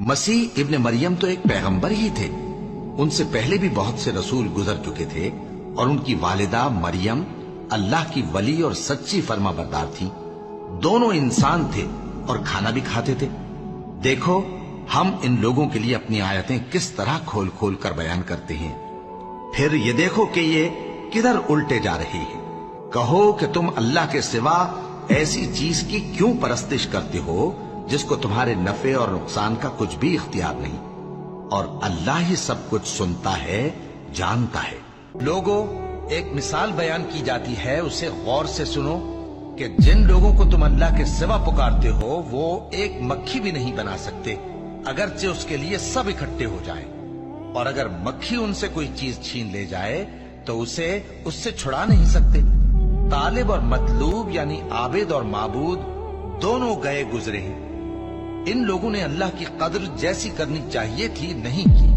मसीह इब्न मरियम तो एक पैगंबर ही थे। उनसे पहले भी बहुत से रसूल गुजर चुके थे और उनकी वालिदा मरियम अल्लाह की वली और सच्ची फर्माबरदार थी। दोनों इंसान थे और खाना भी खाते थे। देखो हम इन लोगों के लिए अपनी आयतें किस तरह खोल खोल कर बयान करते हैं। फिर ये देखो कि ये किधर उल्टे जा रहे हैं। कहो कि तुम अल्लाह के सिवा ऐसी चीज की क्यों परस्तिश करते हो जिसको तुम्हारे नफे और नुकसान का कुछ भी इख्तियार नहीं, और अल्लाह ही सब कुछ सुनता है, जानता है। लोगों, एक मिसाल बयान की जाती है, उसे गौर से सुनो कि जिन लोगों को तुम अल्लाह के सिवा पुकारते हो वो एक मक्खी भी नहीं बना सकते, अगरचे उसके लिए सब इकट्ठे हो जाएं। और अगर मक्खी उनसे कोई चीज छीन ले जाए तो उसे उससे छुड़ा नहीं सकते। तालिब और मतलूब यानी आबिद और माबूद दोनों गए गुजरे हैं। इन लोगों ने अल्लाह की कद्र जैसी करनी चाहिए थी नहीं की।